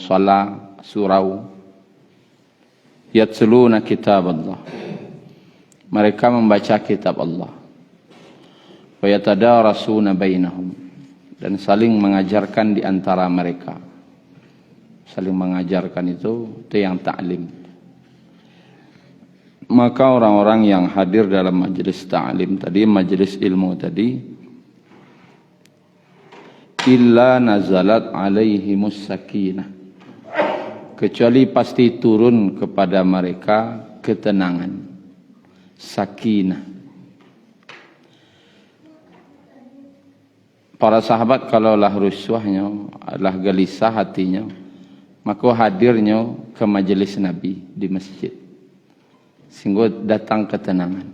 Salah surau yatluna kitab Allah, mereka membaca kitab Allah, wa yatadarasuna bainahum, dan saling mengajarkan di antara mereka. Saling mengajarkan itu yang ta'lim. Maka orang-orang yang hadir dalam majelis ta'lim tadi, majelis ilmu tadi, illa nazalat alaihimus sakinah, kecuali pasti turun kepada mereka ketenangan, sakinah. Para sahabat kalaulah rusuhnya, adalah gelisah hatinya, maka hadirnya ke majelis Nabi di masjid, sehingga datang ketenangan.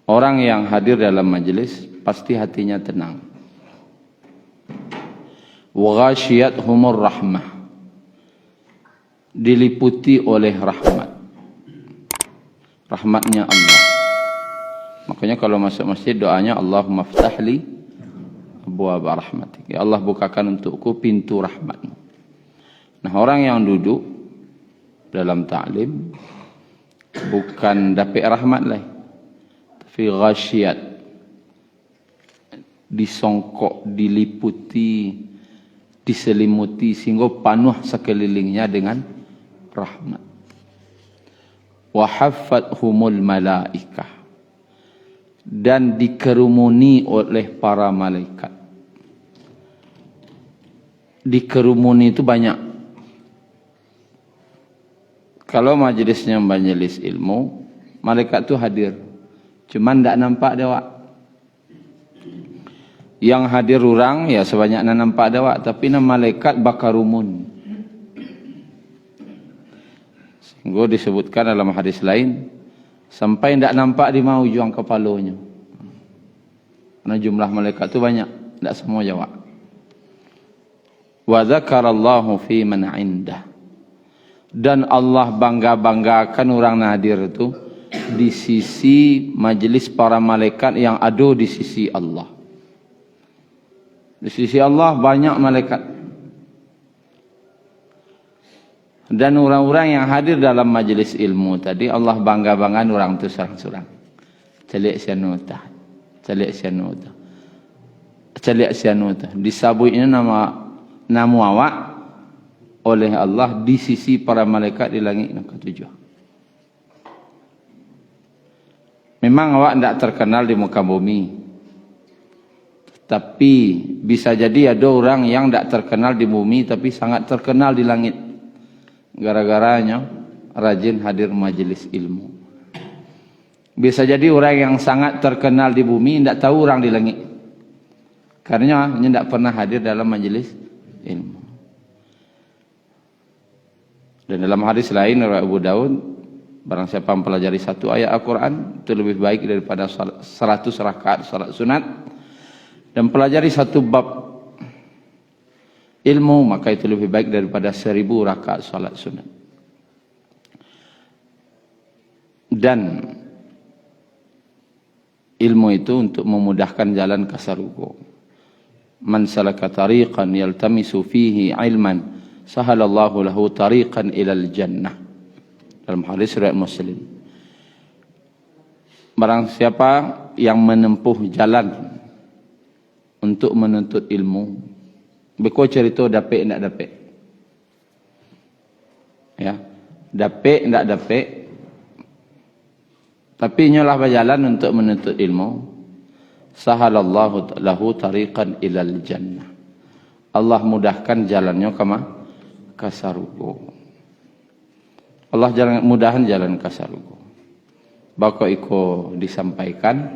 Orang yang hadir dalam majelis pasti hatinya tenang. Wa ghashiyatuhumur rahmah, diliputi oleh rahmat, rahmatnya Allah. Makanya kalau masuk masjid doanya Allahumma ftahli abwaaba rahmatik, ya Allah bukakan untukku pintu rahmatmu. Nah, orang yang duduk dalam ta'lim bukan dapat rahmat lah, tapi ghashiyat, disongkok, diliputi, diselimuti, sehingga penuh sekelilingnya dengan rahmat. Wa haffathumul malaikah, dan dikerumuni oleh para malaikat. Dikerumuni itu banyak. Kalau majelisnya majelis ilmu, malaikat itu hadir, cuman tidak nampak dewak. Yang hadir orang ya sebanyak nampak dewak, tapi nama malaikat bakarumun. Sehingga disebutkan dalam hadis lain, sampai tidak nampak di mau ujung kepalanya. Karena jumlah malaikat itu banyak, tidak semua jawab. Wa dzakarallahu fi man indah, dan Allah bangga-banggakan orang hadir itu di sisi majelis para malaikat yang ada di sisi Allah. Di sisi Allah banyak malaikat. Dan orang-orang yang hadir dalam majelis ilmu tadi, Allah bangga-banggakan orang itu serang-serang. Celik sianuta, celik sianuta, celik sianuta. Disebutnya nama awak oleh Allah di sisi para malaikat di langit yang ketujuh. Memang awak tidak terkenal di muka bumi, tapi bisa jadi ada orang yang tidak terkenal di bumi tapi sangat terkenal di langit, gara-garanya rajin hadir majelis ilmu. Bisa jadi orang yang sangat terkenal di bumi tidak tahu orang di langit, karena tidak pernah hadir dalam majelis ilmu. Dan dalam hadis lain riwayat Abu Daud, barang siapa mempelajari satu ayat Al-Quran itu lebih baik daripada 100 rakaat salat sunat, dan pelajari satu bab ilmu maka itu lebih baik daripada 1000 rakaat salat sunat. Dan ilmu itu untuk memudahkan jalan ke surga. Man salaka tariqan yaltamisu fihi ilman sahalallahu lahu tariqan ilal jannah, dalam hadis riwayat Muslim. Barang siapa yang menempuh jalan untuk menuntut ilmu, beko cerita dapat tidak dapat, ya, dapat tidak dapat, tapi nyolah berjalan untuk menuntut ilmu, sahalallahu lahu tariqan ilal jannah, Allah mudahkan jalannya ke surga. Allah jangan mudahan jalan ke surga. Bako iko disampaikan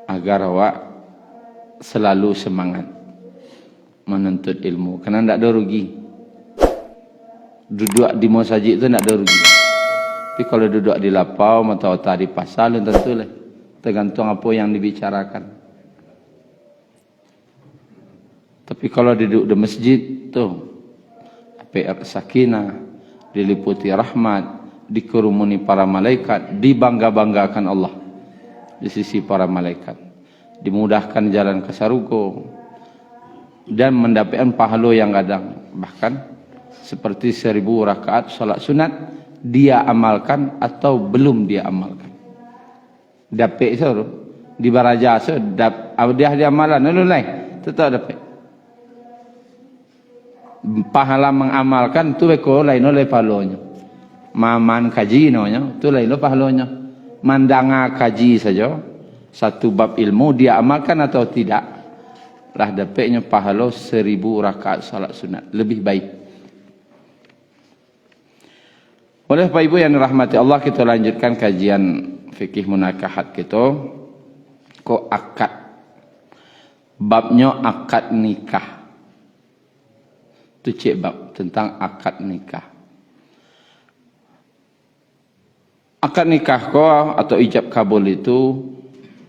agar awak selalu semangat menuntut ilmu, karena tidak ada rugi. Duduk di masjid itu tidak ada rugi. Tapi kalau duduk di lapau atau di pasar, tentulah tergantung apa yang dibicarakan. Tapi kalau duduk di masjid tuh PR sakinah, diliputi rahmat, dikerumuni para malaikat, dibangga-banggakan Allah di sisi para malaikat, dimudahkan jalan ke surga. dan mendapatkan pahala yang gadang, bahkan seperti 1000 rakaat salat sunat dia amalkan atau belum dia amalkan. Dapat so di baraja so dia amalan lalu lain tetap dapat. Pahala mengamalkan tu beko lain oleh pahalanya. Maman kaji namanya, tu lain oleh pahalanya. Mandanga kaji saja satu bab ilmu dia amalkan atau tidak, lah dapatnya pahala 1000 rakaat salat sunat, lebih baik. Oleh Bapak Ibu yang dirahmati Allah, kita lanjutkan kajian fikih munakahat kita. Kok akad, babnya akad nikah. Itu cik bab tentang akad nikah. Akad nikah ko atau ijab kabul itu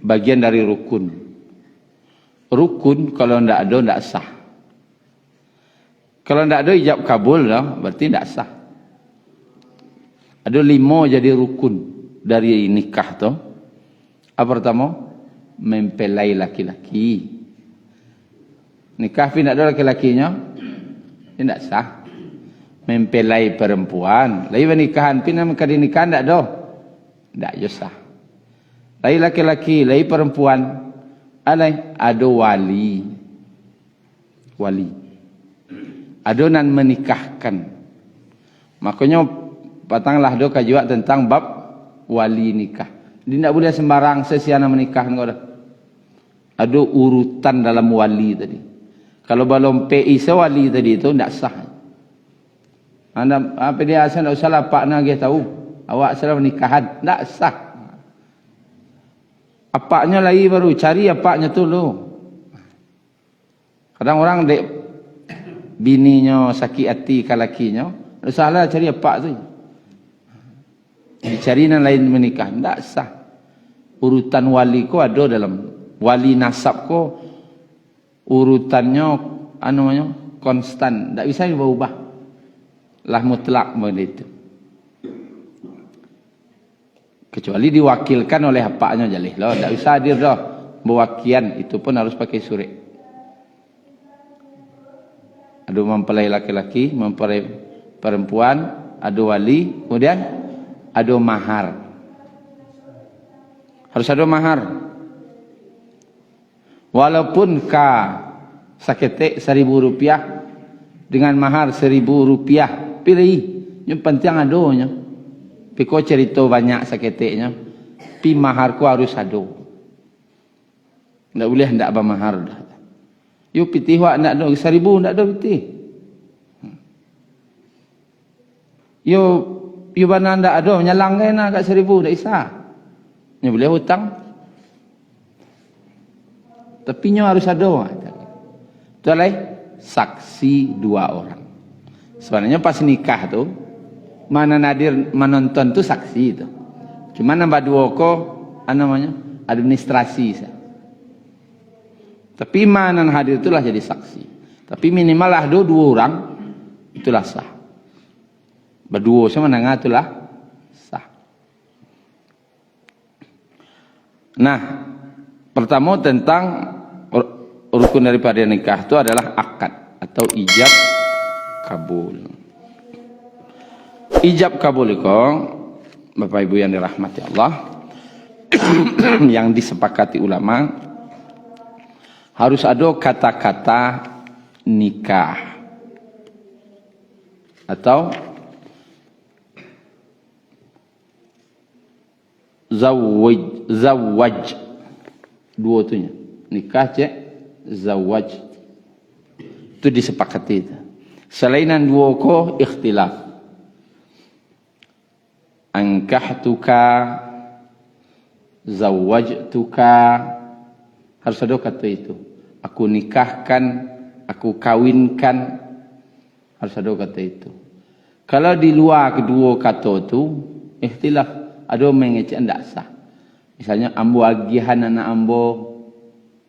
bagian dari rukun. Rukun kalau tidak ada, tidak sah. Kalau tidak ada ijab kabul, berarti tidak sah. Ada 5 jadi rukun dari nikah tu. Apa pertama? Mempelai laki-laki. Nikah tapi tidak ada laki-lakinya, tidak sah. Mempelai perempuan. Lain nikahan pina mengkadi nikahan tidak ada, tidak sah. Lain laki-laki, lain perempuan, ada wali. Wali. Ada nan menikahkan. Makanya patanglah do kajian tentang bab wali nikah. Dia tidak boleh sembarang sesiana menikahkan kau dah. Ada urutan dalam wali tadi. Kalau belum PI sewali tadi itu tidak sah. Anda apa dia asal tidak usah lah pak nak tahu. Awak salah nikahan, tidak sah. Apaknya lagi baru cari apaknya tu lo. Kadang orang dek bininya sakit hati ke lakinya, salah cari apak tu. Dicari yang lain menikah, tidak sah. Urutan wali ko ada dalam wali nasab ko, urutannya namanya konstan, tidak bisa diubah. Lah mutlak begitu. Kecuali diwakilkan oleh apaknya jalih loh, tidak bisa hadir dah. Bewakian itu pun harus pakai surat. Ada mempelai laki-laki, mempelai perempuan, ada wali, kemudian ada mahar. Harus ada mahar. Walaupun sakete 1000 rupiah dengan mahar 1000 rupiah, pilih. Yang penting adanya. Piko cerita banyak saketenya, pi maharku harus ada. Tidak boleh tidak bermahar dah. Yo pitih wak tidak ada 1000 tidak ada pitih. Yo bana tidak ada menyalang kan kat 1000 tak isah. Nya boleh hutang. Tapi nya harus ada. Itu adalah saksi 2 orang. Sebenarnya pas nikah tu mana nadir menonton tu saksi itu. Cuma nambah 2 ko namanya administrasi sah. Tapi mana hadir itulah jadi saksi. Tapi minimal lah 2 orang itulah sah. Berdua sama nengah itulah sah. Nah, pertama tentang rukun daripada nikah itu adalah akad atau ijab kabul. Ijab kabul itu, Bapak Ibu yang dirahmati Allah, yang disepakati ulama, harus ada kata-kata nikah atau zawaj. 2 tunya. Nikah cek zawaj. Itu disepakati itu. Selainan 2 ko ikhtilaf. Ankahtuka, zawajtuka, harus ada kata itu. Aku nikahkan, aku kawinkan, harus ada kata itu. Kalau di luar kedua kata itu, ikhtilaf, ada mengecek tidak sah. Misalnya ambo agihan anak ambo,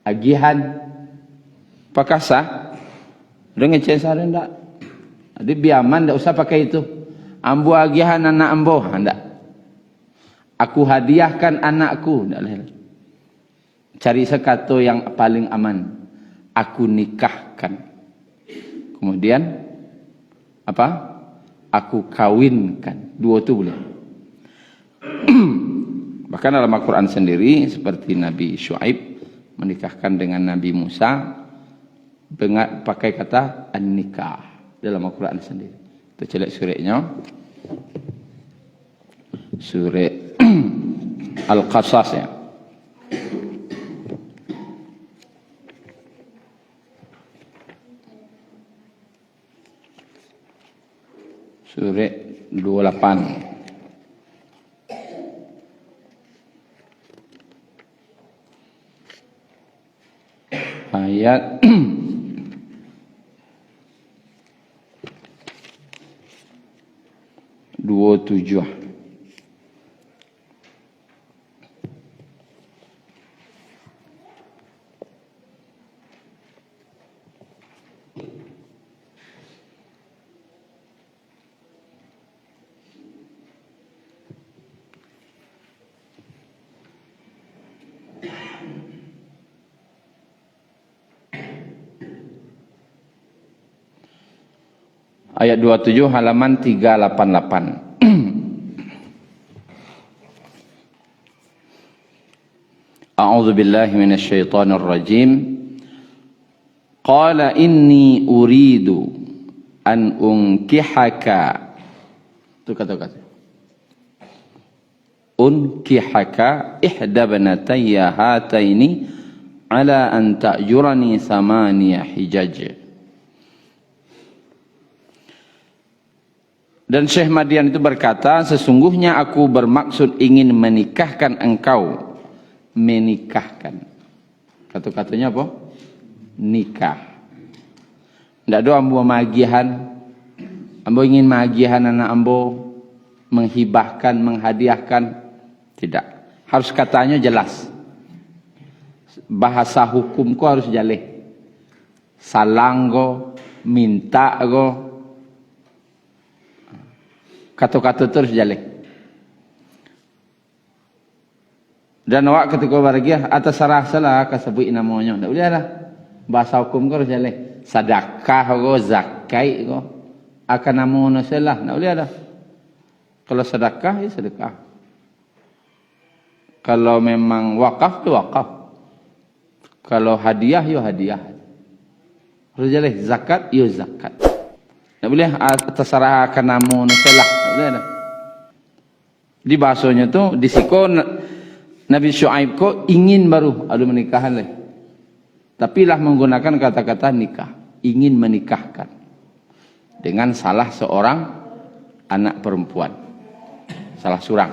agihan, apakah sah? Ada ngecek sah tidak? Jadi biaman tidak usah pakai itu. Ambo agihan anak ambo, tidak. Aku hadiahkan anakku, tidak. Cari sekata yang paling aman. Aku nikahkan. Kemudian apa? Aku kawinkan. Dua itu boleh. Bahkan dalam Al-Quran sendiri seperti Nabi Syuaib menikahkan dengan Nabi Musa dengan pakai kata an-nikah dalam Al-Quran sendiri. Itu celek suratnya. Surat Al-Qasas ya. Surat 28. Ayat 27. Ayat 27 halaman 388. A'udzu billahi minasy syaithanir rajim. Qala inni uridu an unkihaka. Itu kata-kata. Unkihaka ihda banatayya hataini ala an ta'jurani thamaniya hijaj. Dan Syekh Madian itu berkata, sesungguhnya aku bermaksud ingin menikahkan engkau. Menikahkan. Kata-katanya apa? Nikah. Tidak ada ambo magihan. Ambo ingin magihan anak ambo. Menghibahkan, menghadiahkan. Tidak. Harus katanya jelas. Bahasa hukumku harus jaleh. Salanggo, minta go. Kata-kata terus jaleh. Dan awak ketika bahagia atas sarah salah kasebut namanya. Tak boleh lah. Bahasa hukum kau harus jaleh. Sedekah go, zakat go. Akan namanya salah. Tak boleh lah. Kalau sedekah ya sedekah. Kalau memang wakaf ya wakaf. Kalau hadiah ya hadiah. Harus jaleh zakat ya zakat. Tak boleh terserah akan namun salah. Tak boleh dah. Di bahasanya tu disiko Nabi Syuaib ko ingin baru ada menikahan leh. Tapi lah menggunakan kata-kata nikah, ingin menikahkan dengan salah seorang anak perempuan. Salah surang.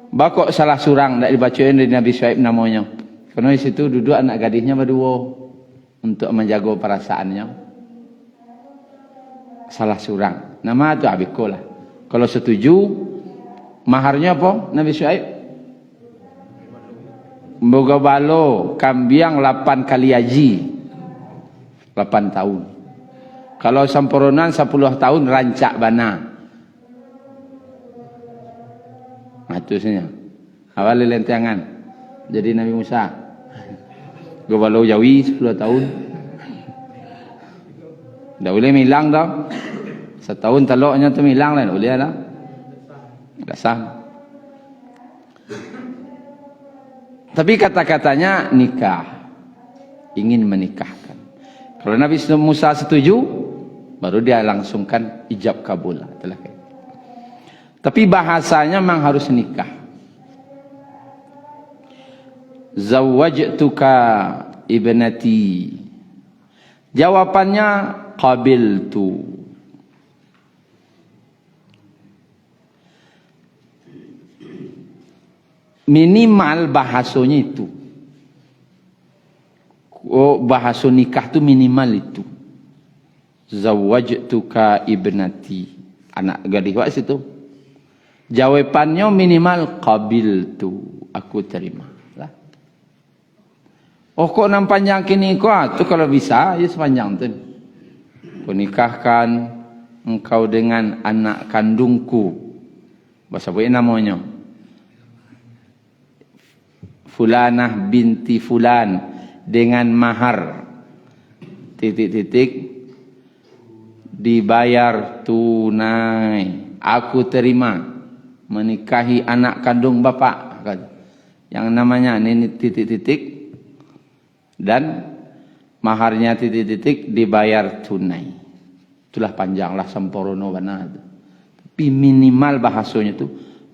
Bakok salah surang tak dibacain dari Nabi Syuaib namanya. Karena di situ duduk anak gadisnya berdua untuk menjaga perasaannya. Salah surang. Nama itu abiko lah. Kalau setuju, maharnya apa? Nabi Syuaib? Boga balo, kambiang 8 kali haji. 8 tahun. Kalau sampuranan 10 tahun, rancak bana. Nah, itu saja. Awal lentangan. Jadi Nabi Musa. Boga balo jawi 10 tahun. Tak boleh hilang dah. Setahun teloknya tu hilang lah. Tak boleh dah. Tak sah. Tapi kata-katanya nikah. Ingin menikahkan. Kalau Nabi Musa setuju, baru dia langsungkan ijab kabul. Tapi bahasanya memang harus nikah. Zawwajtuka ibnati. Jawabannya qabiltu. Minimal bahasanya itu. Oh, bahasa nikah tu minimal itu. Zawwajtuka ibnati. Anak gadis wak situ. Jawabannya minimal qabiltu. Aku terima. Lah. Oh kok nam panjang kini kau? Tu kalau bisa ya sepanjang tu. Kunikahkan engkau dengan anak kandungku. Bahasa apa namanya? Fulanah binti fulan dengan mahar titik-titik dibayar tunai. Aku terima menikahi anak kandung bapak. Yang namanya ini titik-titik dan maharnya titik-titik dibayar tunai. Itulah panjanglah sempurna benar. Tapi minimal bahasanya itu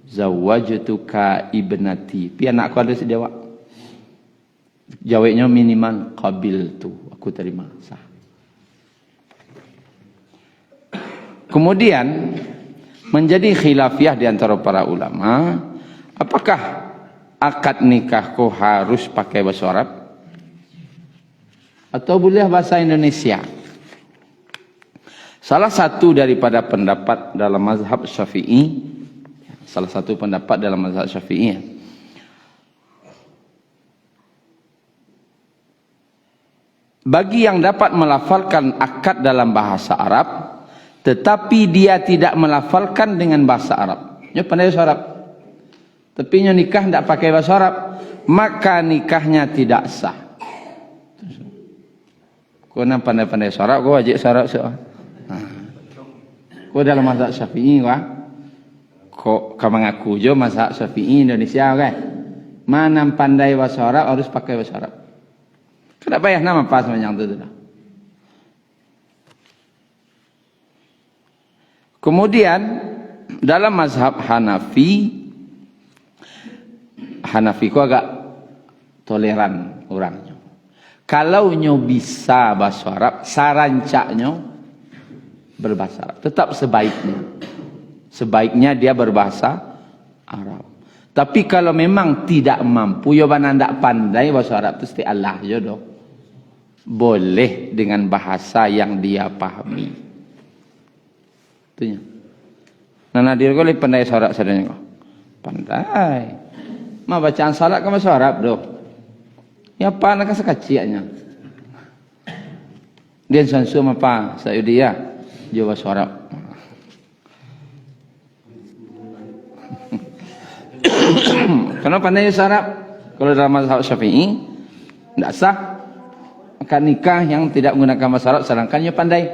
zawajtuka ibnati. Pi anakku ada sejawab. Jawabnya minimal qabiltu. Aku terima, sah. Kemudian menjadi khilafiyah di antara para ulama, apakah akad nikahku harus pakai bahasa Arab atau boleh bahasa Indonesia? Salah satu daripada pendapat dalam mazhab Syafi'i, bagi yang dapat melafalkan akad dalam bahasa Arab, tetapi dia tidak melafalkan dengan bahasa Arab. Dia pandai bahasa Arab, tapi dia nikah tidak pakai bahasa Arab, maka nikahnya tidak sah. Kau nak pandai-pandai bahasa Arab, kau wajib bahasa Arab soal. Kau dalam mazhab Syafi'i, kau mengaku je mazhab Syafi'i Indonesia, kan? Mana pandai bahasa Arab harus pakai bahasa Arab. Kenapa ya nama pas macam tu dah. Kemudian dalam mazhab Hanafi kau agak toleran orangnya. Kalau nyo bisa bahasa Arab, sarancaknya berbahasa Arab. Tetap sebaiknya dia berbahasa Arab. Tapi kalau memang tidak mampu, yo mana ndak pandai bahasa Arab, tu Allah jodoh. Boleh dengan bahasa yang dia pahami. Itunya. Nah, nadir kau lebih pandai sorak sadanya kau. Pandai. Ma bacaan salat kau bahasa Arab doh. Ya apa nak sekaciknya. Dia sansu apa? Saya dia jawab bahasa Arab. Kenapa pandai bahasa Arab? Kalau dalam mazhab Syafi'i tidak sah. Akad nikah yang tidak menggunakan bahasa Arab sedangkan dia pandai.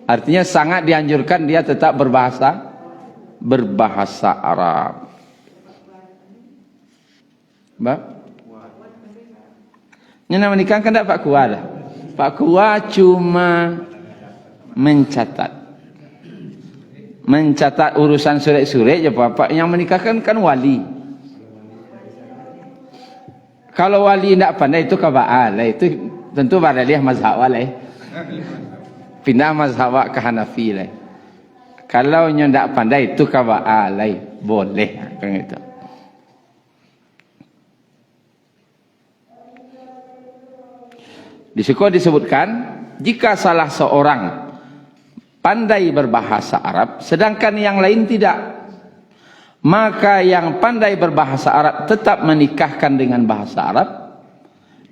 Artinya sangat dianjurkan dia tetap berbahasa Arab. Mbak? Yang nama nikah kan tak Pak Kua dah. Pak Kua cuma mencatat urusan surat-surat je Pak. Yang menikahkan kan wali. Kalau wali tidak pandai itu kaba'al, itu tentu baralih mazhab walai. Pindah mazhab ke Hanafi lah. Kalau nyo tidak pandai itu kaba'al, boleh kan itu. Di situ disebutkan jika salah seorang pandai berbahasa Arab sedangkan yang lain tidak, maka yang pandai berbahasa Arab tetap menikahkan dengan bahasa Arab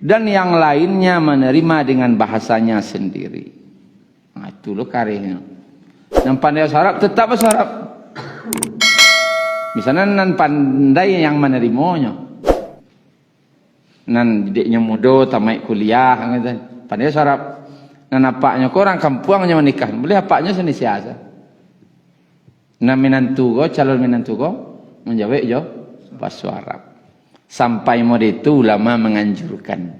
dan yang lainnya menerima dengan bahasanya sendiri. Nah, itu loh karihnya. Yang pandai bahasa Arab tetap bahasa Arab. Misalnya nan pandai yang menerimanya. Nan didiknya muda tamat kuliah gitu. Pandai bahasa Arab. Nan apaknya kau orang kampungnya menikah. Boleh apaknya seni siasa. Nah menantu go, calon menantu go menjawab jo bahasa Arab. Sampai mod itu ulama menganjurkan.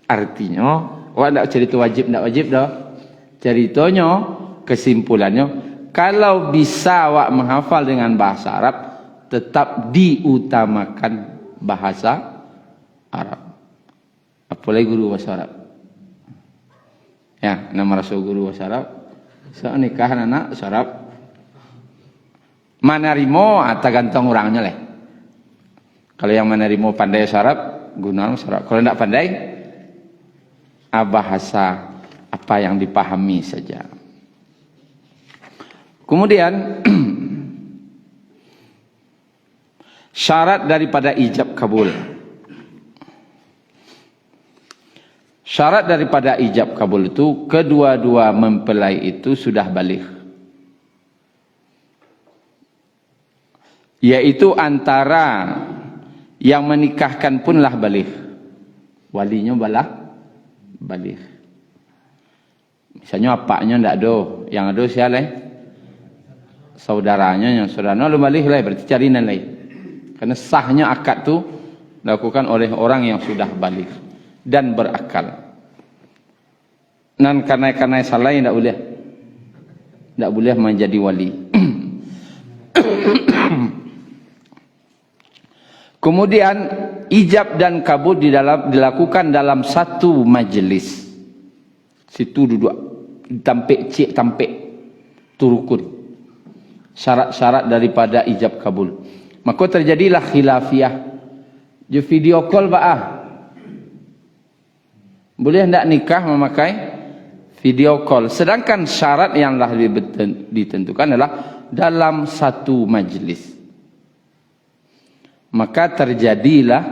Artinya, wak ndak cerita wajib ndak wajib dah. Ceritanya, kesimpulannya, kalau bisa wak menghafal dengan bahasa Arab, tetap diutamakan bahasa Arab. Apalagi guru bahasa Arab. Ya, nama rasul guru bahasa Arab. So nikahan anak bahasa Arab. Manarimo atau gantung orangnya lah. Kalau yang manarimo pandai Arab, guna Arab. Kalau tidak pandai, bahasa apa yang dipahami saja. Kemudian syarat daripada ijab kabul. Syarat daripada ijab kabul itu kedua-dua mempelai itu sudah baligh. Yaitu antara yang menikahkan punlah baligh. Walinya baligh. Misalnya apaknya ndak ada, yang ada siapa? Saudaranya, yang saudaranya lu balik lah, berarti cari nilai. Karena sahnya akad tu dilakukan oleh orang yang sudah balik dan berakal. Dan karena salah ndak boleh. Ndak boleh menjadi wali. Kemudian ijab dan kabul dilakukan dalam satu majlis. Situ duduk tampik cik tampik tu rukun. Syarat-syarat daripada ijab kabul. Maka terjadilah khilafiyah. Je video call boleh hendak nikah memakai video call. Sedangkan syarat yang telah ditentukan adalah dalam satu majlis. Maka terjadilah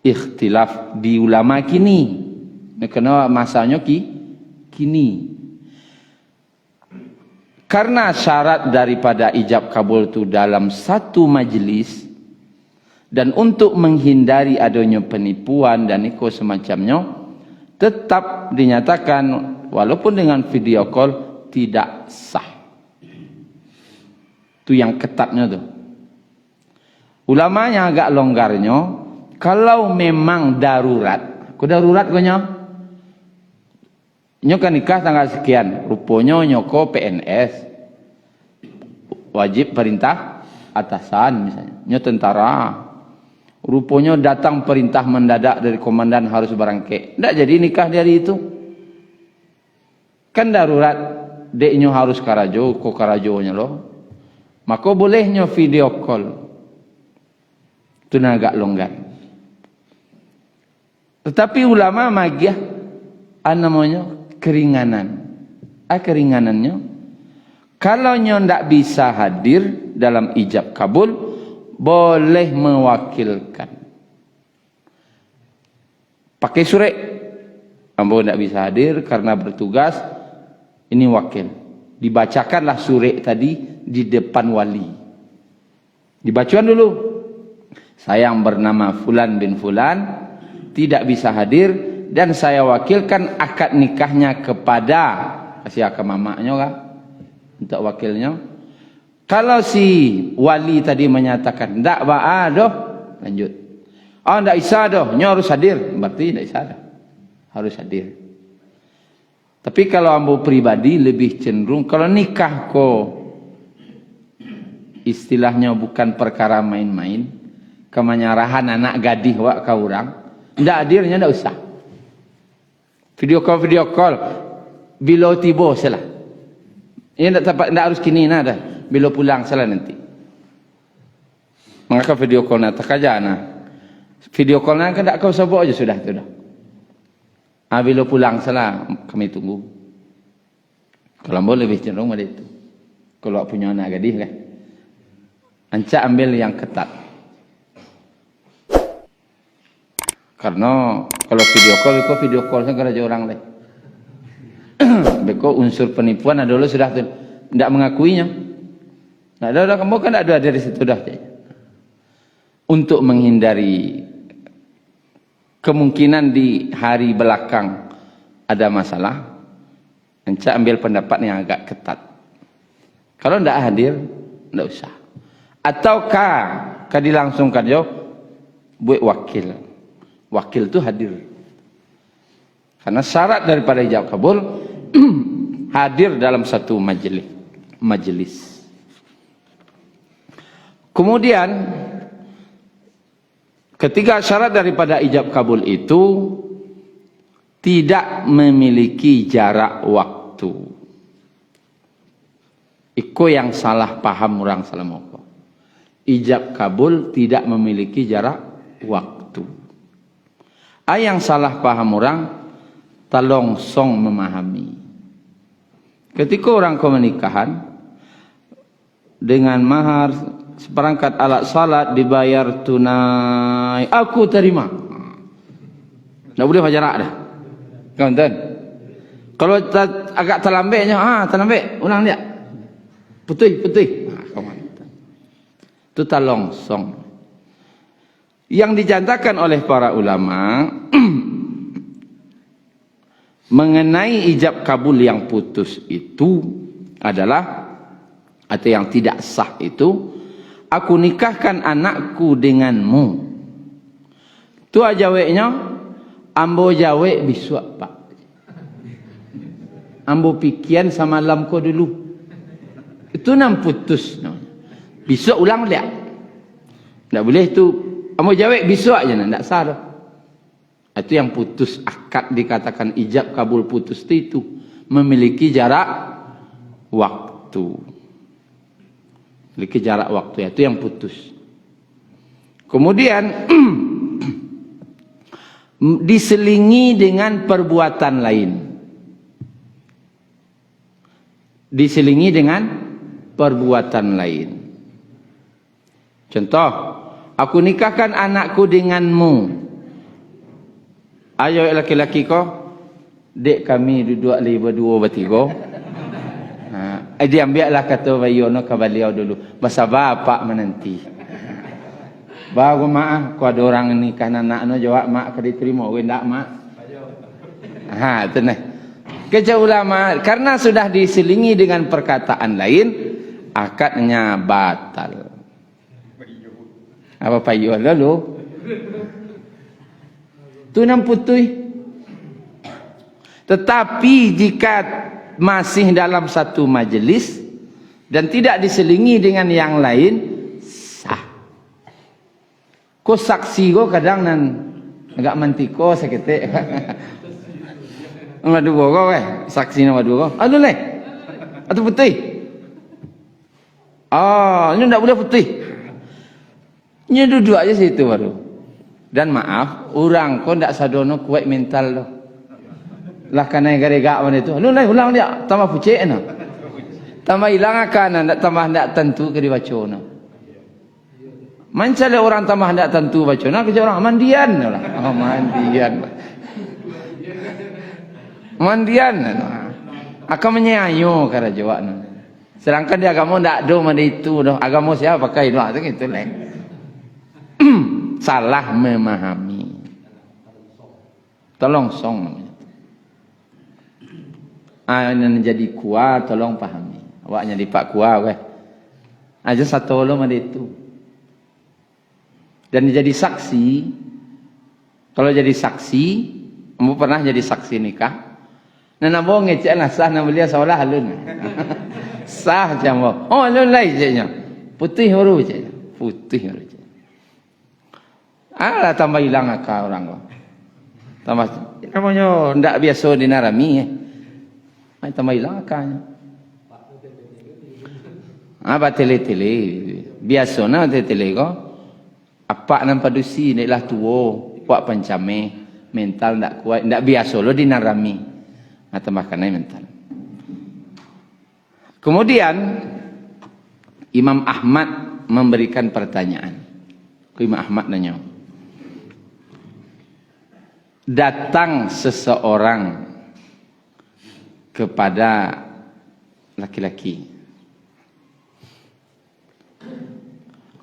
ikhtilaf di ulama kini. Kena masanya kini. Karena syarat daripada ijab kabul itu dalam satu majlis, dan untuk menghindari adanya penipuan dan iko semacamnya, tetap dinyatakan walaupun dengan video call tidak sah. Itu yang ketatnya tuh. Ulamanya agak longgarnya, kalau memang darurat, darurat konyol. Nyoka nikah tanggal sekian, rupanya nyoko PNS, wajib perintah atasan misalnya, nyo tentara, rupanya datang perintah mendadak dari komandan harus berangkat, ndak jadi nikah dari itu, kan darurat, deknya harus karajo, kok karajonya loh, maka bolehnya video call, itu agak longgar. Tetapi ulama magiah, namanya keringanan. Keringanannya, kalau nyo ndak bisa hadir dalam ijab kabul, boleh mewakilkan. Pakai surat. Ambo ndak bisa hadir karena bertugas, ini wakil. Dibacakanlah surat tadi di depan wali. Dibacakan dulu. Saya yang bernama Fulan bin Fulan tidak bisa hadir, dan saya wakilkan akad nikahnya kepada, kasih akad mamaknya kan, untuk wakilnya. Kalau si wali tadi menyatakan ndak doh, lanjut. Oh ndak bisa doh, nyo harus hadir, berarti ndak bisa dah, harus hadir. Tapi kalau ambo pribadi lebih cenderung, kalau nikah istilahnya bukan perkara main-main, kemenyarahan anak gadih wak ka urang, ndak hadirnya ndak usah. Video call bila tiba salah. Ini tak harus kini dah. Bila pulang salah nanti. Maka video call nak tak aja nah. Video call nak kan tak kau sabuk aja sudah tu dah. Bila pulang salah kami tunggu. Kalau boleh lebih cenderung pada itu. Kalau punya anak gadis kan. Ancak ambil yang ketat. Karena kalau video call kan ada orang lain. Beko unsur penipuan adalah sudah tidak mengakuinya. Nah, ada kamu kan ada dari situ dah. Untuk menghindari kemungkinan di hari belakang ada masalah, encak ambil pendapat yang agak ketat. Kalau tidak hadir, tidak usah. Ataukah dilangsungkan jauh buat wakil. Wakil itu hadir. Karena syarat daripada ijab kabul hadir dalam satu majelis. Kemudian ketika syarat daripada ijab kabul itu tidak memiliki jarak waktu. Iko yang salah paham orang salamoko. Ijab kabul tidak memiliki jarak waktu. Yang salah paham orang talongsong memahami. Ketika orang komunikahan dengan mahar seperangkat alat salat dibayar tunai, aku terima. Tak boleh jarak dah. Kawan-kawan. Kalau agak terlambeknya, terlambek, ulang dia. Putih. Itu talongsong. Yang dijantakan oleh para ulama mengenai ijab kabul yang putus itu adalah, atau yang tidak sah itu, aku nikahkan anakku denganmu. Tu ajaweknya, ambo jawek biswa pak. Ambo pikian samalam ko dulu. Itu nam putus. Besok ulang dia. Tak boleh tu. Ambo jawek besok aja, tak sah dah. Itu yang putus akad, dikatakan ijab kabul putus itu memiliki jarak waktu. Memiliki jarak waktu, itu yang putus. Kemudian diselingi dengan perbuatan lain. Diselingi dengan perbuatan lain. Contoh, aku nikahkan anakku denganmu. Ayo laki-laki ko, dek kami duduk li berdua bertiga. Dia ambillah kata bayono ke beliau dulu. Masa bapak menanti. Baru maaf, kau ada orang nikah anak no jawab mak ke diterima, we ndak mak. Ha, tu nah. Kerja ulama, karena sudah diselingi dengan perkataan lain, akadnya batal. Apa payuh lalu? Tu nam putui. Tetapi jika masih dalam satu majelis dan tidak diselingi dengan yang lain, sah. Ko saksi ko kadang nan agak mantiko seketik. Madu ko saksi nama dua ko. Aduh leh. Atau putih. Oh, ini tidak boleh putih. Ini duduk aja situ baru. Dan maaf, orang ko tidak sadono kuat mental loh. Lah karena gara-gara mana itu. Lu lah ulang dia tambah pucet na. Tambah hilang akan ndak tambah ndak tentu ke dibaca na. Mancale orang tambah ndak tentu baca na kerja orang mandian lah. Oh mandian. Mandian akan menyayo kara jawab na. Sedangkan di agama ndak do mana itu dah. Agama siapa pakai doa tu gitu leh. Salah memahami. Tolong song namanya. Ini jadi kuat, tolong pahami. Awaknya di pak kuat weh. Aja satu lo mana itu. Dan jadi saksi. Kalau jadi saksi, kamu pernah jadi saksi nikah? Nana bohong ngecek lah sah nama beliau seolah halun. Sah jam oh halun lah ijeknya. Putih huru je. Putih huru je. Alah tambah hilang akal orang kau. Tambah namanya ndak biasa dinarami Ay tambah hilang akalnya. Tele-tele. Biasa na tele ko. Apa nan padusi nek lah tuo, kuat pancame, mental ndak kuat, ndak biasa lo dinarami. Tambah kana mental. Kemudian Imam Ahmad memberikan pertanyaan. Imam Ahmad nanya. Datang seseorang kepada laki-laki.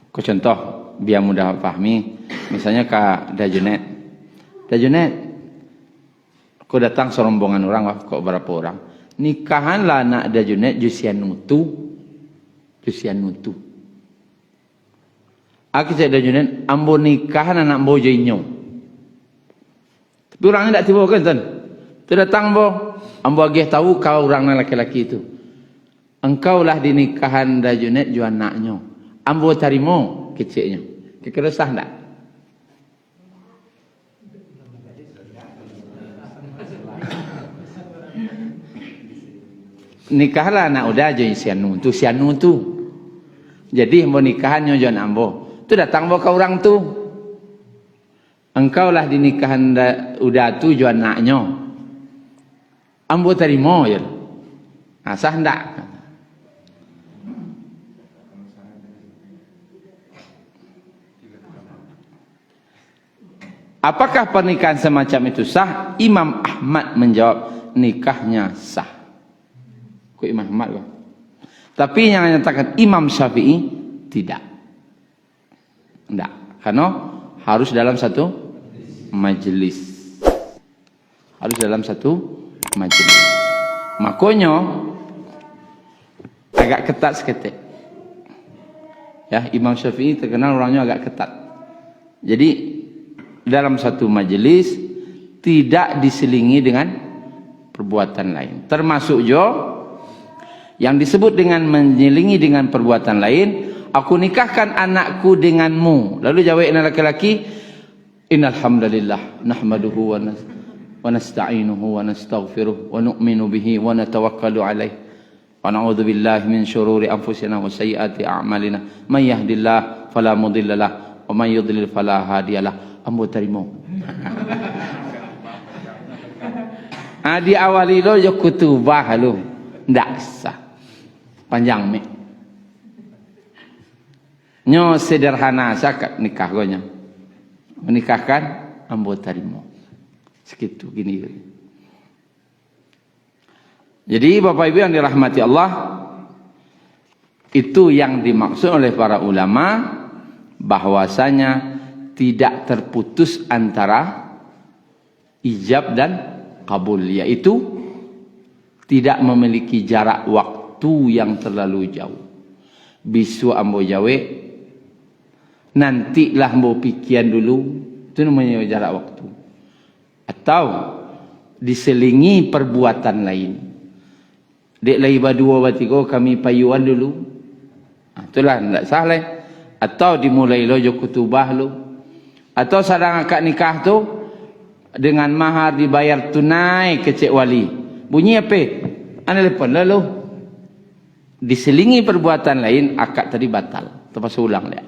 Kau contoh biar mudah pahami, misalnya Kak Dajunet. Dajunet, kau datang serombongan orang, kau berapa orang? Nikahanlah anak Dajunet Jusian Nutu. Aku cakap Dajunet, ambo nikahan anak bojoinyo. Tapi orangnya tak tiba kan tuan? Tu datang ambo agih tahu kau orang laki-laki itu. Engkaulah di nikahan Dajunet ju anaknya. Ambo tarimo keciknya. Kira sah tak? Nikahlah anak udah jo sianu tu. Jadi ambo nikahannya jo ambo. Tu datang bawa ke orang tu. Engkaulah di nikahan udah tu jo anaknya. Ambo terima ya. Sah ndak? Apakah pernikahan semacam itu sah? Imam Ahmad menjawab nikahnya sah. Kok Imam Ahmad kok? Tapi yang menyatakan Imam Syafi'i tidak. Tidak. Karena harus dalam satu majelis. Harus dalam satu majelis. Makanya agak ketat seketik. Ya, Imam Syafi'i terkenal orangnya agak ketat. Jadi dalam satu majelis tidak diselingi dengan perbuatan lain. Termasuk yang disebut dengan menyelingi dengan perbuatan lain, aku nikahkan anakku denganmu. Lalu jawab anak laki-laki, innal hamdalillah nahmaduhu wa nasta'inuhu wa nastaghfiruh wa nu'minu bihi wa natawakkalu alaihi wa na'udzu billahi min syururi anfusina wa sayyiati a'malina may yahdihillahu fala mudilla lahu wa may yudlil fala hadiyalah. Ambo terima. Di awali lo yo kutubah lo ndak sah. Panjang mi. Nyo sederhana sakat nikah gonya. Menikahkan ambo terima. Segitu gini. Jadi Bapak Ibu yang dirahmati Allah, itu yang dimaksud oleh para ulama, bahwasanya tidak terputus antara ijab dan kabul, yaitu tidak memiliki jarak waktu yang terlalu jauh. Bisu ambo jawe, nantilah ambo pikiran dulu, itu namanya jarak waktu. Atau diselingi perbuatan lain. Dek lai badua batiko kami payuan dulu. Itulah tidak salah. Atau dimulai lojo kutubah lu. Atau sadang akad nikah tu dengan mahar dibayar tunai ke cik wali. Bunyi apa? Ana telepon lalu. Diselingi perbuatan lain, akad tadi batal. Terpaksa ulang dia.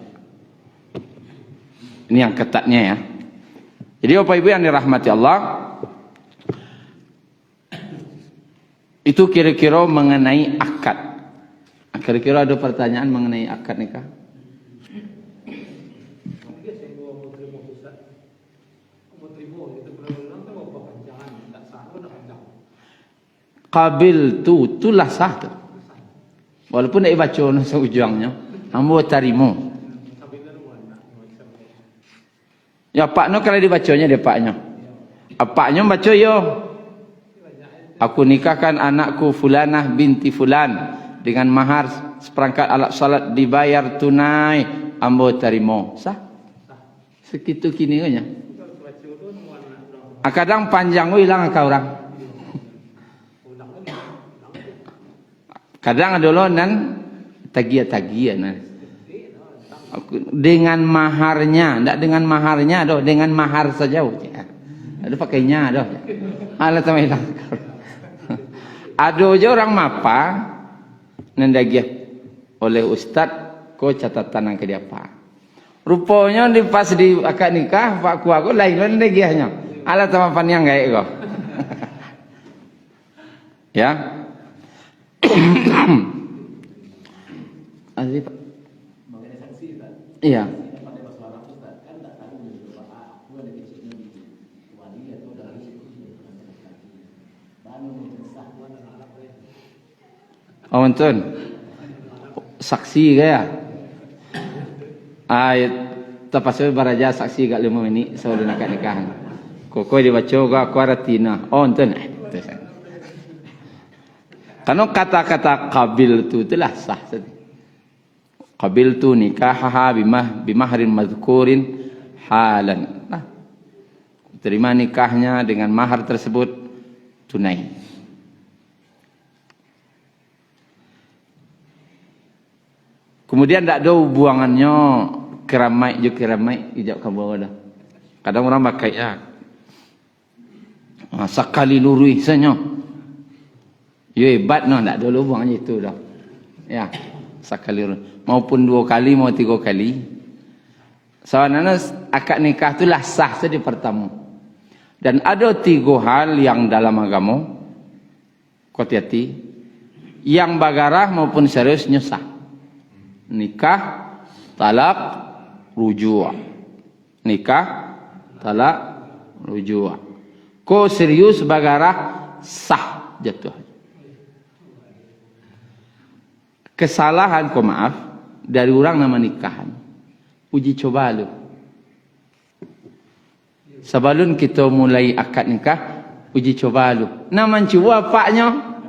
Ini yang ketatnya ya. Jadi Bapak Ibu yang dirahmati Allah, itu kira-kira mengenai akad. Kira-kira ada pertanyaan mengenai akad nikah? Qabil tu itulah sah tu. Walaupun tak baca seujungnya, ambo tarimo. Ya paknya kalau dibacanya dia paknya. Apaknya baca yo. Aku nikahkan anakku fulanah binti fulan dengan mahar seperangkat alat salat dibayar tunai, ambo tarimo. Sah? Segitu kini nya. Kadang panjang hilang akak orang. Kadang ada lonan tagiah-tagiah dengan maharnya, tidak dengan maharnya doh, dengan mahar saja. Ada pakainya doh. Alat sama hilang. Ada aja orang mapa nendagiah oleh ustad ko catatan ke dia apa. Rupanya di pas di akad nikah pak aku lain nendagiahnya. Alat sama paniang gaek ko. Ya. Azif. Iya. Oh, enten. Saksi kaya. Tapasnya baraja saksi gak 5 menit sebelum akad nikahan. Kok dibaca gak kuaratina. Oh, enten. Karena kata-kata qabil itu itulah sah. Qabil tu nikahaha bimahrin madhkurin halan. Nah, terima nikahnya dengan mahar tersebut tunai. Kemudian tak ada buangannya keramai je keramai ijab kabul dah. Kadang orang pakai ya. Sekali lurui saja. Yo hebat no, tak ada buang je itu dah. Ya, sekali lurui. Maupun 2 kali mau 3 kali. Soalnya akad nikah itulah sah saja pertama. Dan ada 3 hal yang dalam agama hati-hati yang bagarah maupun seriusnya sah. Nikah, talak, rujuk. Nikah, talak, rujuk. Ko serius bagarah sah jatuh. Kesalahan ko maaf dari orang nama nikahan. Uji coba lu. Sebelum kita mulai akad nikah, Uji coba lu. Nama cuba apanya?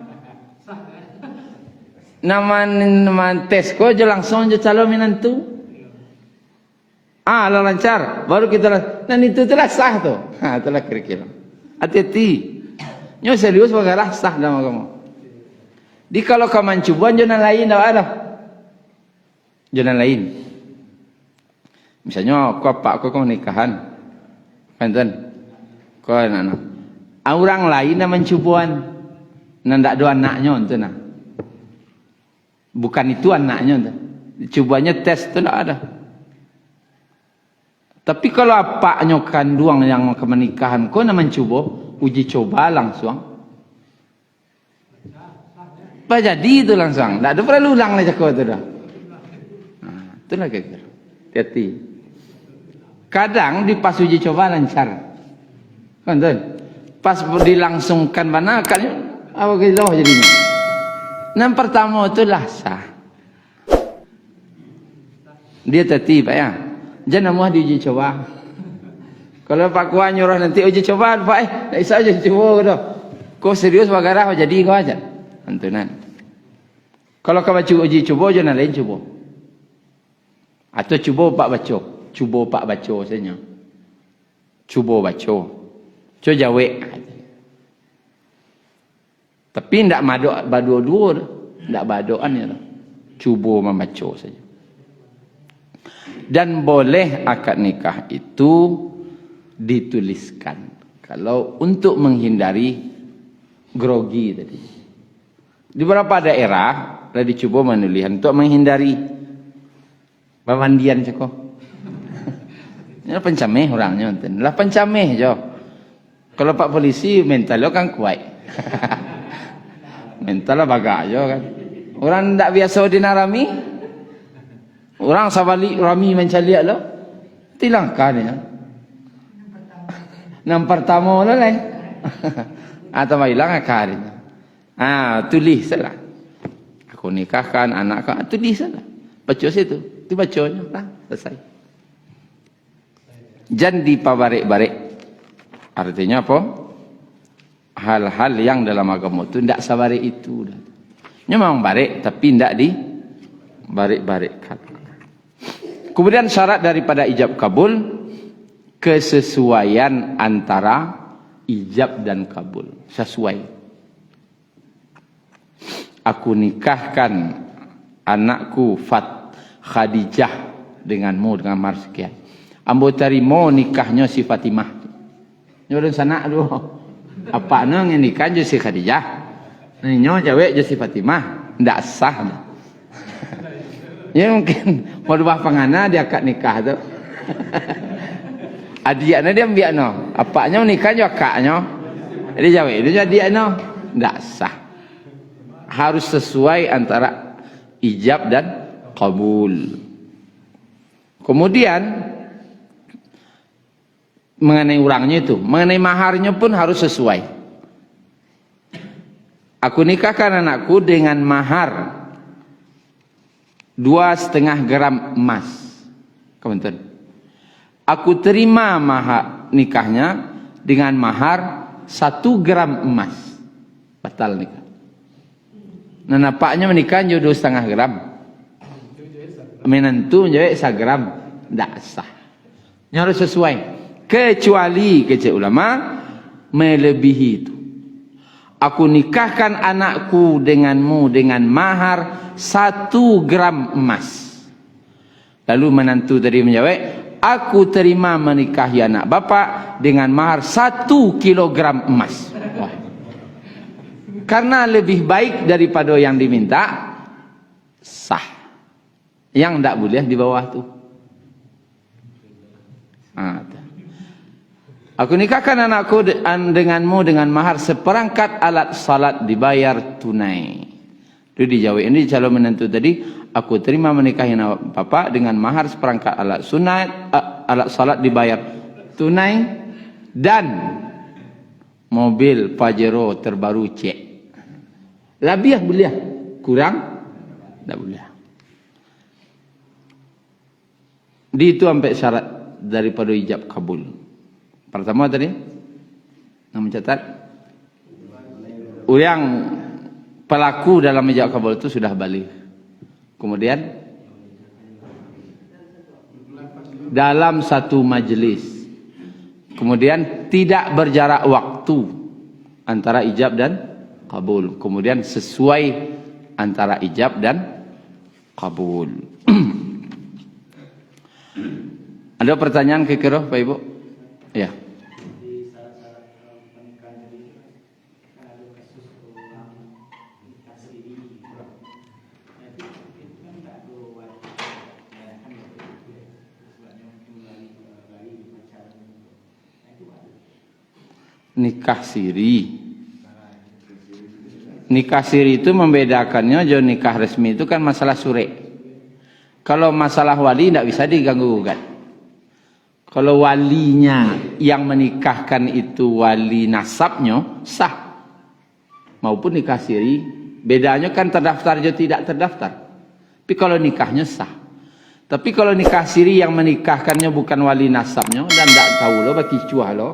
Nama tes ko je langsung je calon menantu. Lah lancar, baru kita dan itu telah sah tu. Itulah kira-kira. Hati-hati. Nyo serius bagalah sah dalam agama. Di kalau kaman cubuan jangan lain dah ada. Jangan lain. Misalnya kau nikahan. Kan? Kau anak. Orang lain nama cubuan. Ndak ada anaknya tu nah. Bukan itu anaknya tu. Cubuannya tes tu ndak ada. Tapi kalau apaknya kandung yang ke menikahan kau nak mencuba, uji coba langsung. Apa jadi itu langsung? Tak ada perlu ulang lah cakap itu dah. Itulah kira-kira. Hati. Kadang di pas uji coba lancar. Kan tu? Pas dilangsungkan mana kan apa gitu jadinya. Yang pertama itulah sah. Dia tertib ya. Jangan muah diuji coba. Kalau Pak Kuan nyuruh nanti uji coba, Pak tak bisa aja coba dah. Kau serius bagarah jadi kau aja. Antunan. Kalau kau baca uji coba jangan lain coba. Atau coba Pak baca. Coba Pak baca saja. Coba baca. Coba jawab. Tapi tidak badu-dua. Tidak badoan ya. Coba membaca saja. Dan boleh akad nikah itu dituliskan. Kalau untuk menghindari grogi tadi. Di beberapa daerah telah dicoba menuliskan untuk menghindari bawandian cakap. Ini pencameh orangnya. Lah pencameh je. Kalau Pak Polisi mentalnya kan kuat. Mentalnya bagak je kan. Orang tak biasa dinarami. Orang sabalik rami mencaliak lah. Tilangkan dia. Yang pertama lah lah. Atau hilang akar dia. Tulis salah. Aku nikahkan anak kau. Tulis salah. Baca situ. Itu bacanya. Selesai. Jangan dipabarik-barik. Artinya apa? Hal-hal yang dalam agama itu tidak sabarik itu. Memang barik tapi tidak dibarik-barikkan. Kemudian syarat daripada ijab kabul, kesesuaian antara ijab dan kabul. Sesuai. Aku nikahkan anakku Khadijah denganmu dengan mahar sekian. Ambo terima nikahnya si Fatimah. Nyorun sana dulu. Apa nang nikah je si Khadijah? Nyo cewek je si Fatimah. Ndak sah. Ya mungkin wadubah pangana dia akad nikah tu. Adiaknya dia ambil no. Apaknya nikah juga akaknya. Dia jawab, dia jadi no. Tak sah. Harus sesuai antara ijab dan kabul. Kemudian mengenai orangnya itu, mengenai maharnya pun harus sesuai. Aku nikahkan anakku dengan mahar 2,5 gram emas. Kemudian aku terima mahar nikahnya dengan mahar 1 gram emas. Batal nikah. Nah napaknya menikah jodoh 2,5 gram. Menantu menjawab 1 gram. Tak sah. Ini harus sesuai. Kecuali kecil ulama melebihi itu. Aku nikahkan anakku denganmu dengan mahar 1 gram emas. Lalu menantu tadi menjawab, aku terima menikahi anak bapak dengan mahar 1 kilogram emas. Wah. Karena lebih baik daripada yang diminta, sah. Yang tidak boleh di bawah tu. Aku nikahkan anakku denganmu dengan mahar seperangkat alat salat dibayar tunai. Itu dijawab. Ini calon menantu tadi, aku terima menikahi anak bapak dengan mahar seperangkat alat sunat, alat salat dibayar tunai dan mobil Pajero terbaru cek. Lebih boleh, kurang tak boleh. Di itu sampai syarat daripada ijab kabul. Pertama tadi, nak mencatat yang pelaku dalam ijab kabul itu sudah balik. Kemudian dalam satu majelis. Kemudian tidak berjarak waktu antara ijab dan kabul. Kemudian sesuai antara ijab dan kabul. Ada pertanyaan kira-kira Pak Ibu? Ya. Nikah siri. Nikah siri itu membedakannya jauh nikah resmi itu kan masalah suri. Kalau masalah wali tidak bisa diganggu-gugat. Kalau walinya yang menikahkan itu wali nasabnya sah. Maupun nikah siri, bedanya kan terdaftar atau tidak terdaftar. Tapi kalau nikahnya sah. Tapi kalau nikah siri yang menikahkannya bukan wali nasabnya dan tidak tahu lo bagi cuah lo.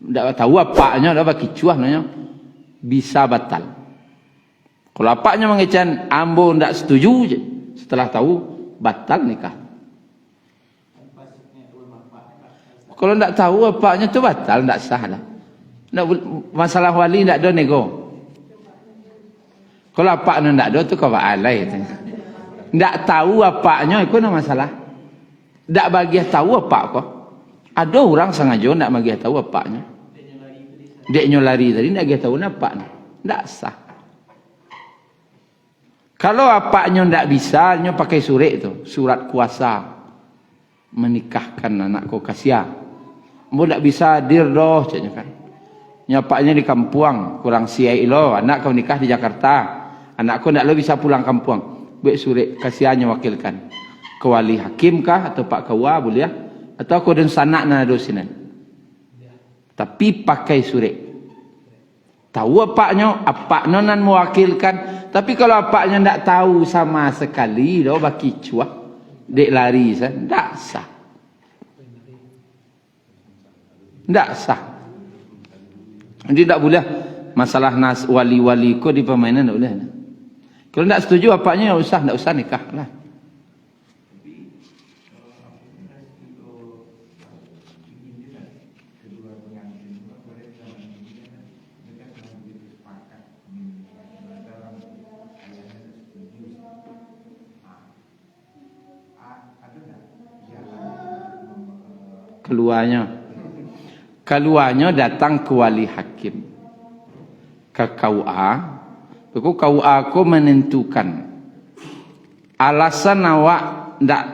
Tidak tahu apanya dah bagi cuah nanya bisa batal. Kalau apanya mengecan ambo tidak setuju je. Setelah tahu batal nikah. Kalau tidak tahu apanya tu batal tidak sah lah. Masalah wali tidak ada nego. Kalau apanya tidak ada tu kau alai. Tidak tahu apanya itu nak masalah. Tidak bagi tahu apa kau. Ada orang sengaja tidak bagi tahu apanya. Dia nyolari tadi tidak tahu apa. Tidak sah. Kalau apanya tidak bisa, nyo pakai surat itu, surat kuasa menikahkan anak kau kasia. Mau tidak bisa dirdoh, caknya kan. Nyapaknya di kampung, kurang siai lo, anak kau nikah di Jakarta, anak kau tidak lo bisa pulang kampung. Buat surat kasihannya wakilkan. Ke wali hakim kah atau Pak Kawa boleh ya? Atau kau dan sanak na dosinan. Tapi pakai surat. Tahu apanya, apanya nan mewakilkan. Tapi kalau apanya tidak tahu sama sekali, dah baki cuak, dek lari, tidak sah. Tidak sah. Jadi tidak boleh masalah nas wali-wali ko di permainan tidak boleh. Kalau tidak setuju apanya, tidak usah nikah lah. Keluarnya datang ke wali hakim, ke KUA. Beku KUA ko menentukan alasan awak ndak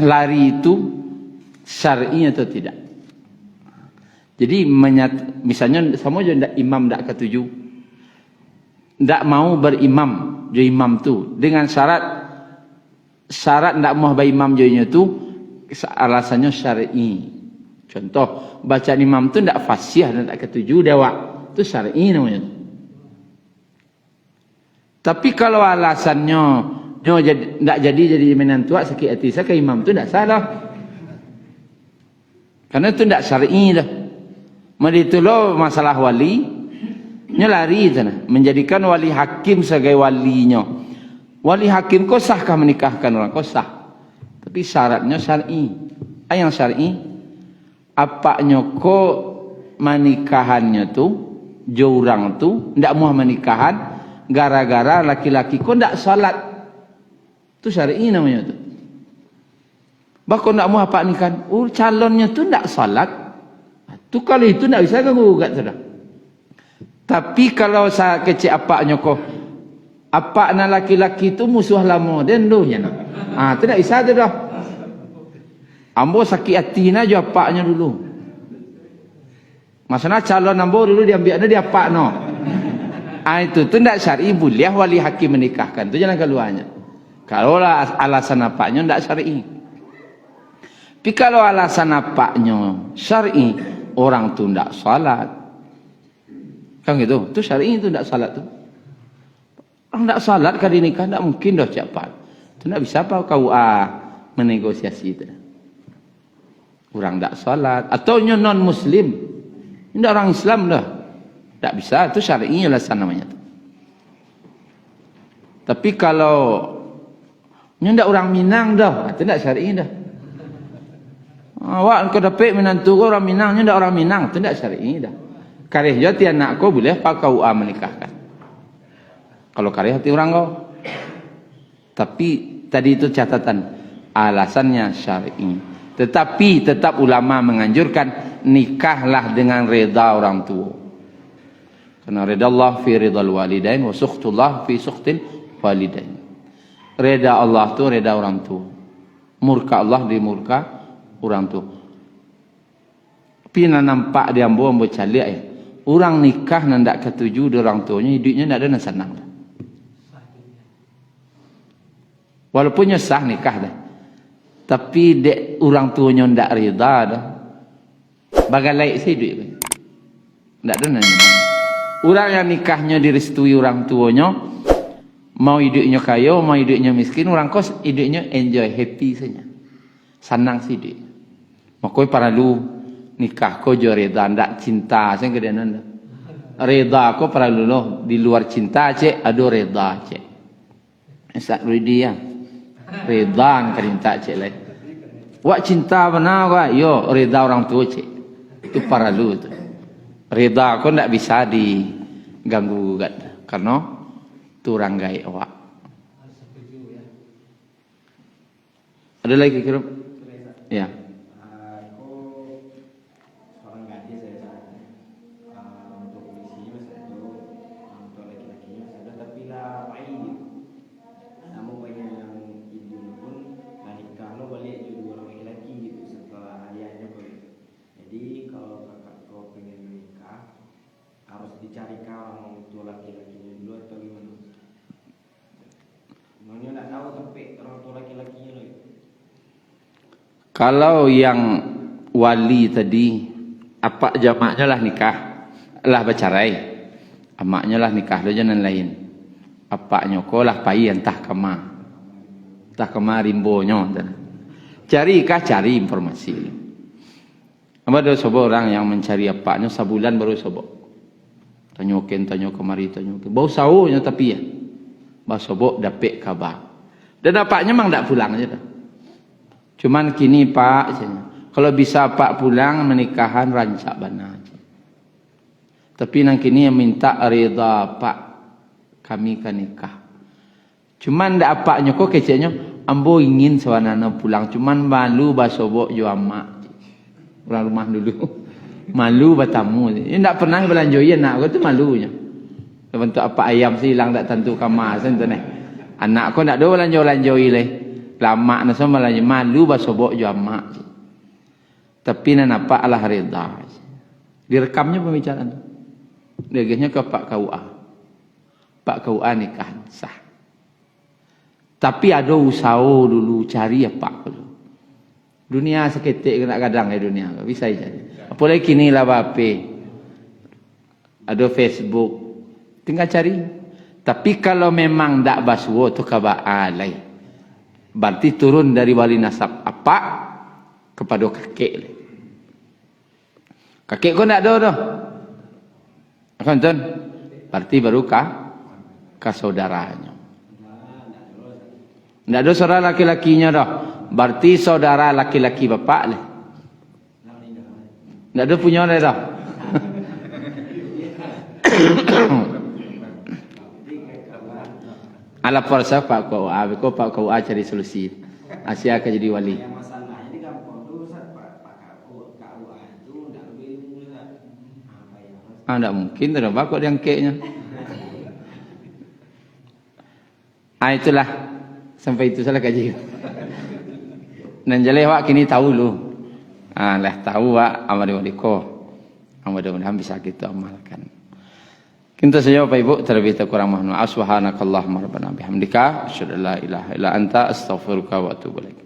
lari itu syar'i atau tidak. Jadi misalnya sama je ndak imam ndak ketujuh, ndak mau berimam je imam tu dengan syarat ndak mau berimam je nya tu alasannya syar'i. Contoh, bacaan imam tu tidak fasih dan tidak ketujuh dewa. Itu syar'i namanya. Tapi kalau alasannya tidak jadi menantu sakit hati saya ke imam tu tidak salah. Karena itu tidak syar'i dah. Mari itu lo masalah wali, lari sana menjadikan wali hakim sebagai walinya. Wali hakim kau sahkah menikahkan orang? Kau sah. Tapi syaratnya syar'i. Apa yang syar'i? Apanya ko menikahannya tu jorang tu ndak mau menikahan gara-gara laki-laki ko ndak salat tu syar'i namanya tu. Bahkan ndak mau apa nikahan calonnya tu ndak salat tu kalau itu ndak bisa gugat sudah. Tapi kalau saya kecil apanya ko apa na laki-laki tu musuh lama dan donya tu ndak bisa tu dah. Ambo sakit hati na je apaknya dulu. Maksudnya calon ambo dulu diambil dia apak no. Itu tu tidak syar'i, boleh wali hakim menikahkan. Itu jalan keluarnya. Kalau alasan apaknya tidak syar'i. Tapi kalau alasan apaknya syar'i, orang tu tidak salat. Kan gitu. Tu syar'i tu tidak salat tu. Orang tidak salat kali nikah tidak mungkin dah cepat. Tu tidak bisa apa kau menegosiasi itu. Orang tak salat atau non muslim, ini orang Islam dah. Tak bisa, itu syar'i alasan namanya. Tapi kalau nyo ndak orang Minang dah, itu ndak syar'i dah. Awak kau dapat menantu kau orang Minang, nyo ndak orang Minang, itu ndak syar'i dah. Karih hati anak kau boleh pak KUA menikahkan. Kalau karih hati orang kau. Tapi tadi itu catatan alasannya syar'i. Tetapi tetap ulama menganjurkan nikahlah dengan reda orang tua. Karena reda Allah fi ridal walidain wa sukhtullah fi sukhtil walidain. Reda Allah tu reda orang tua. Murka Allah di murka orang tua. Pina nampak dia ambo caliak ya. Orang nikah nandak ketuju di orang tuanya, hidupnya ndak ada senang. Walaupun sah nikah dah. Tapi dek orang tuanya ndak rida dah. Bagai laik sih duit. Ndak ada nanya. Orang yang nikahnya direstui orang tuanya, mau hidupnya kaya, mau hidupnya miskin, orang kos hidupnya enjoy, happy saja. Senang sih duit. Makoi para lu nikah ko jo reda ndak cinta sen gedenan. Reda ko para lu loh di luar cinta cek, ado reda cek. Esak dia. Redan kerinta cek lai. Wak cinta benar wak, yo reda orang tua cek. Itu para lu tu. Reda kau ndak bisa diganggu gugat karena tu orang gai awak. Ada lagi kira? Ya. Kalau yang wali tadi, apa jamaknya lah nikah, lah bercerai. Amaknya lah nikah, do jangan lain. Apaknya ko lah pai entah kema rimbonyo. Cari cari informasi. Ada sebuah orang yang mencari apaknya sebulan baru sobok. Tanyoken, tanyo kemari, tanyoken. Bau saunya tapi ya. Bau sobok dapat kabar. Dan apaknya memang tak pulang aja dah. Cuman kini Pak, kalau bisa Pak pulang menikahan rancak bana. Tapi nang kini yang minta reda Pak, kami kan nikah. Cuman ndak apaknya kok keceknya, ambo ingin sawanana pulang. Cuman malu basobok jo amak. Pulang rumah dulu. Malu bertamu. Ini ndak pernah belanjoi anak aku tu malunya. Bentuk apa ayam sih hilang tak tentu kamar sen tu nih. Anak aku ndak do belanjoi leh. Lama na sama lagi malu basobok jo amak. Tapi nan apa Allah reda. Direkamnya pembicaraan tu. Dia ke Pak KUA. Pak KUA nikah sah. Tapi ada usaha dulu cari ya Pak dulu. Dunia seketik kena kadang ya dunia. Bisa jadi. Apalagi kini lah bape. Ada Facebook. Tinggal cari. Tapi kalau memang tak baswo tu kaba alai. Berarti turun dari wali nasab apa kepada kakek. Kakek kau nak ada dah. Kan tuan? Berarti baru ke saudaranya. Tidak ada saudara laki-lakinya dah. Berarti saudara laki-laki bapak lah. Tidak ada punya dah dah. Ala persa Pak KUA, kau Pak KUA cari solusi. Asia akan jadi wali. Masalahnya di kampung tu Pak KUA itu tidak lebih tidak mungkin, tidak bakal diangketnya. Itulah. Sampai itu salah kaji. Dan jalai wak kini tahu lu. Lah tahu wak amal waliko. Mudah-mudahan bisa kita amalkan. Kita saja Bapak Ibu terlebih kurang mohon maaf. Subhanakallahumma rabbana bihamdika asyhadu an la ilaha illa anta astaghfiruka wa atubu ilaik.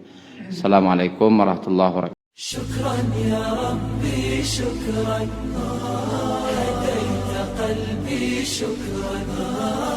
Assalamualaikum warahmatullahi wabarakatuh. Syukran ya Rabbi syukran. Hadaita qalbi syukran.